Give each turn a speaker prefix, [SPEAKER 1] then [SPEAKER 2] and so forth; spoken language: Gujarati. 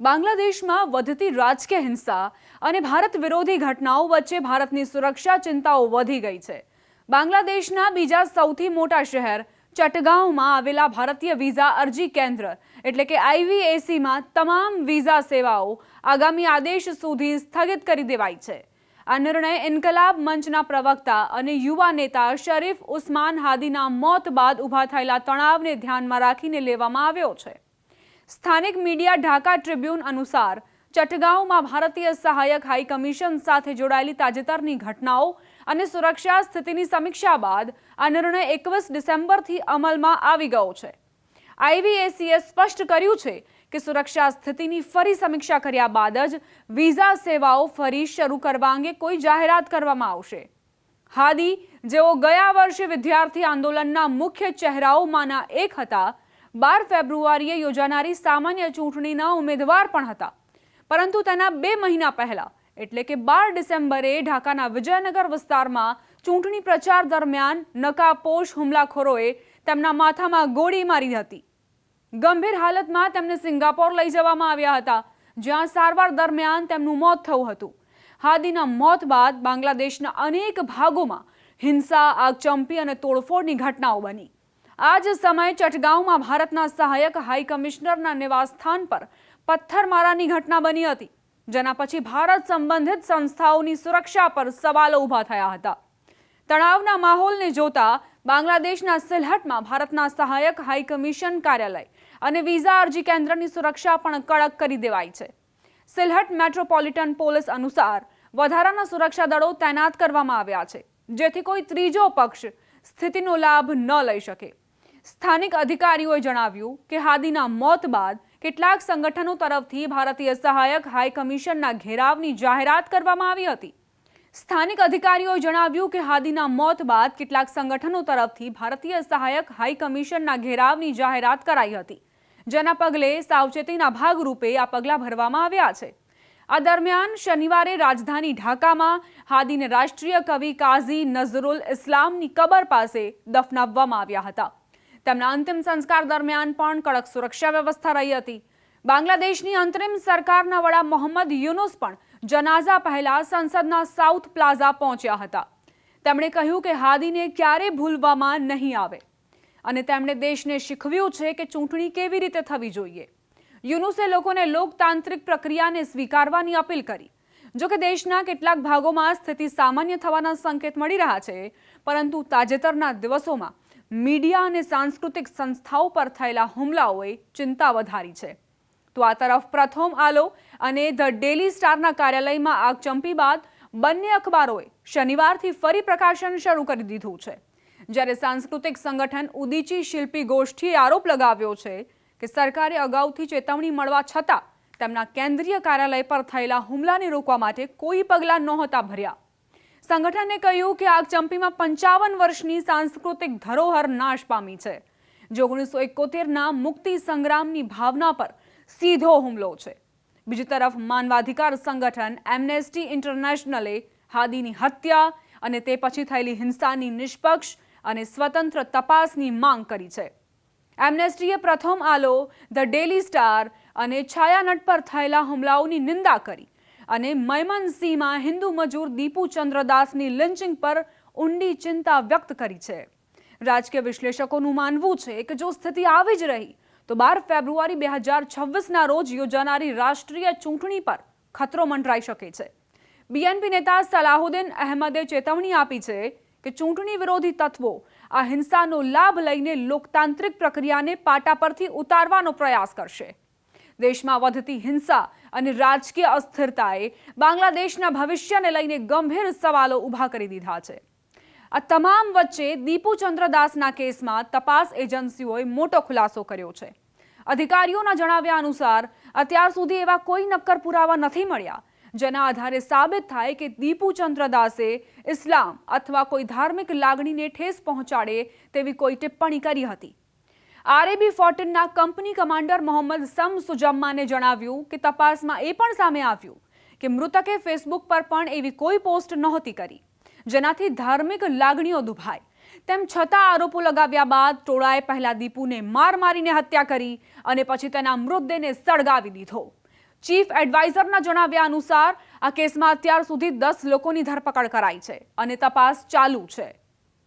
[SPEAKER 1] બાંગ્લાદેશમાં વધતી રાજકીય હિંસા અને ભારત વિરોધી ઘટનાઓ વચ્ચે ભારતની સુરક્ષા ચિંતાઓ વધી ગઈ છે। બાંગ્લાદેશના બીજા સૌથી મોટા શહેર ચટગાંવમાં આવેલા ભારતીય વિઝા અરજી કેન્દ્ર એટલે કે IVACમાં તમામ વિઝા સેવાઓ આગામી આદેશ સુધી સ્થગિત કરી દેવાઈ છે। આ નિર્ણય ઇન્કલાબ મંચના પ્રવક્તા અને યુવા નેતા શરીફ ઉસ્માન હાદીના મોત બાદ ઊભા થયેલા તણાવને ધ્યાનમાં રાખીને લેવામાં આવ્યો છે। સ્થાનિક મીડિયા ઢાકા ટ્રિબ્યુન અનુસાર ચટગાંવમાં ભારતીય સહાયક હાઈ કમિશન સાથે જોડાયેલી તાજેતરની ઘટનાઓ અને સુરક્ષા સ્થિતિની સમીક્ષા બાદ આ નિર્ણય 21 ડિસેમ્બરથી અમલમાં આવી ગયો છે। IVACએ સ્પષ્ટ કર્યું છે કે સુરક્ષા સ્થિતિની ફરી સમીક્ષા કર્યા બાદ જ વિઝા સેવાઓ ફરી શરૂ કરવા અંગે કોઈ જાહેરાત કરવામાં આવશે। હાદી, જેઓ ગયા વર્ષે વિદ્યાર્થી આંદોલનના મુખ્ય ચહેરાઓમાંના એક હતા, 12 ફેબ્રુઆરીએ યોજાનારી સામાન્ય ચૂંટણીના ઉમેદવાર પણ હતા, પરંતુ તેના 2 મહિના પહેલા એટલે કે 12 ડિસેમ્બરે ઢાકાના વિજયનગર વિસ્તારમાં ચૂંટણી પ્રચાર દરમિયાન નકાબપોશ હુમલાખોરોએ તેમના માથામાં ગોળી મારી હતી। ગંભીર હાલતમાં તેમને સિંગાપોર લઈ જવામાં આવ્યા હતા, જ્યાં સારવાર દરમિયાન તેમનું મોત થયું હતું। હાદીના મોત બાદ બાંગ્લાદેશના અનેક ભાગોમાં હિંસા, આગચંપી અને તોડફોડની ઘટનાઓ બની। આ જ સમયે ચટગાંવમાં ભારતના સહાયક હાઈ કમિશનરના નિવાસસ્થાન પર પથ્થરમારાની ઘટના બની હતી, જેના પછી ભારત સંબંધિત સંસ્થાઓની સુરક્ષા પર સવાલો ઊભા થયા હતા। તણાવના માહોલને જોતા બાંગ્લાદેશના સિલહટમાં ભારતના સહાયક હાઈ કમિશન કાર્યાલય અને વિઝા અરજી કેન્દ્રની સુરક્ષા પણ કડક કરી દેવાઈ છે। સિલહટ મેટ્રોપોલિટન પોલીસ અનુસાર વધારાના સુરક્ષા દળો તૈનાત કરવામાં આવ્યા છે, જેથી કોઈ ત્રીજો પક્ષ સ્થિતિનો લાભ ન લઈ શકે। સ્થાનિક અધિકારીઓએ જણાવ્યું કે હાદીના મોત બાદ કેટલાક સંગઠનો તરફથી ભારતીય સહાયક હાઈ કમિશનના ઘેરાવની જાહેરાત કરવામાં આવી હતી। સ્થાનિક અધિકારીઓએ જણાવ્યું કે હાદીના મોત બાદ કેટલાક સંગઠનો તરફથી ભારતીય સહાયક હાઈ કમિશનના ઘેરાવની જાહેરાત કરાઈ હતી, જેના પગલે સાવચેતીના ભાગરૂપે આ પગલાં ભરવામાં આવ્યા છે। આ દરમિયાન શનિવારે રાજધાની ઢાકામાં હાદીને રાષ્ટ્રીય કવિ કાઝી નઝરુલ ઇસ્લામની કબર પાસે દફનાવવામાં આવ્યા હતા। તેમના અંતિમ સંસ્કાર દરમિયાન પણ કડક સુરક્ષા વ્યવસ્થા રહી હતી। બાંગ્લાદેશની અંતરિમ સરકારના વડા મોહમ્મદ યુનુસ પણ જનાઝા પહેલા સંસદના સાઉથ પ્લાઝા પહોંચ્યા હતા। તેમણે કહ્યું કે હાદીને ક્યારેય ભૂલવામાં નહીં આવે અને તેમણે દેશને શીખવ્યું છે કે ચૂંટણી કેવી રીતે થવી જોઈએ। યુનુસે લોકોને લોકતાંત્રિક પ્રક્રિયાને સ્વીકારવાની અપીલ કરી। જો કે દેશના કેટલાક ભાગોમાં સ્થિતિ સામાન્ય થવાના સંકેત મળી રહ્યા છે, પરંતુ તાજેતરના દિવસોમાં મીડિયા અને સાંસ્કૃતિક સંસ્થાઓ પર થયેલા હુમલાઓએ ચિંતા વધારી છે। તો આ તરફ પ્રથમ આલો અને ધ ડેલી સ્ટારના કાર્યાલયમાં આગચંપી બાદ બંને અખબારોએ શનિવારથી ફરી પ્રકાશન શરૂ કરી દીધું છે, જ્યારે સાંસ્કૃતિક સંગઠન ઉદીચી શિલ્પી ગોષ્ઠીએ આરોપ લગાવ્યો છે કે સરકારે અગાઉથી ચેતવણી મળવા છતાં તેમના કેન્દ્રીય કાર્યાલય પર થયેલા હુમલાને રોકવા માટે કોઈ પગલાં નહોતા ભર્યા। સંગઠને કહ્યું કે આગચંપીમાં 55 વર્ષની સાંસ્કૃતિક ધરોહર નાશ પામી છે, જે 1971ના મુક્તિ સંગ્રામની ભાવના પર સીધો હુમલો છે। બીજી તરફ માનવાધિકાર સંગઠન એમ્નેસ્ટી ઇન્ટરનેશનલે હાદીની હત્યા અને તે પછી થયેલી હિંસાની નિષ્પક્ષ અને સ્વતંત્ર તપાસની માંગ કરી છે। એમ્નેસ્ટીએ પ્રથમ આલો, ધ ડેલી સ્ટાર અને છાયાનટ પર થયેલા હુમલાઓની નિંદા કરી અને મયમનસિંહમાં હિન્દુ મજૂર દીપુ ચંદ્રદાસની લિન્ચિંગ પર ઊંડી ચિંતા વ્યક્ત કરી છે। રાજકીય વિશ્લેષકોનું માનવું છે કે જો સ્થિતિ આવી જ રહી તો 12 ફેબ્રુઆરી 2026ના રોજ યોજાનારી રાષ્ટ્રીય ચૂંટણી પર ખતરો મંડરાઈ શકે છે। BNP નેતા સલાહુદ્દીન અહેમદે ચેતવણી આપી છે કે ચૂંટણી વિરોધી તત્વો આ હિંસાનો લાભ લઈને લોકતાંત્રિક પ્રક્રિયાને પાટા પરથી ઉતારવાનો પ્રયાસ કરશે। દેશમાં વધતી હિંસા અને રાજકીય અસ્થિરતાએ બાંગ્લાદેશના ભવિષ્યને લઈને ગંભીર સવાલો ઊભા કરી દીધા છે। આ તમામ વચ્ચે દીપુ ચંદ્રદાસના કેસમાં તપાસ એજન્સીઓએ મોટો ખુલાસો કર્યો છે। અધિકારીઓના જણાવ્યા અનુસાર અત્યાર સુધી એવા કોઈ નક્કર પુરાવા નથી મળ્યા જેના આધારે સાબિત થાય કે દીપુ ચંદ્રદાસે ઇસ્લામ અથવા કોઈ ધાર્મિક લાગણીને ઠેસ પહોંચાડે તેવી કોઈ ટિપ્પણી કરી હતી। RAB-14ના કંપની કમાન્ડર મોહમ્મદ સમસુજમ્માને જણાવ્યું કે તપાસમાં એ પણ સામે આવ્યું કે મૃતકે ફેસબુક પર પણ એવી કોઈ પોસ્ટ નહોતી કરી જેનાથી ધાર્મિક લાગણીઓ દુભાય। તેમ છતાં આરોપો લગાવ્યા બાદ ટોળાએ પહેલા દીપુને મારીને હત્યા કરી અને પછી તેના મૃતદેહને સળગાવી દીધો। ચીફ એડવાઇઝરના જણાવ્યા અનુસાર આ કેસમાં અત્યાર સુધી 10 લોકોની ધરપકડ કરાઈ છે અને તપાસ ચાલુ છે।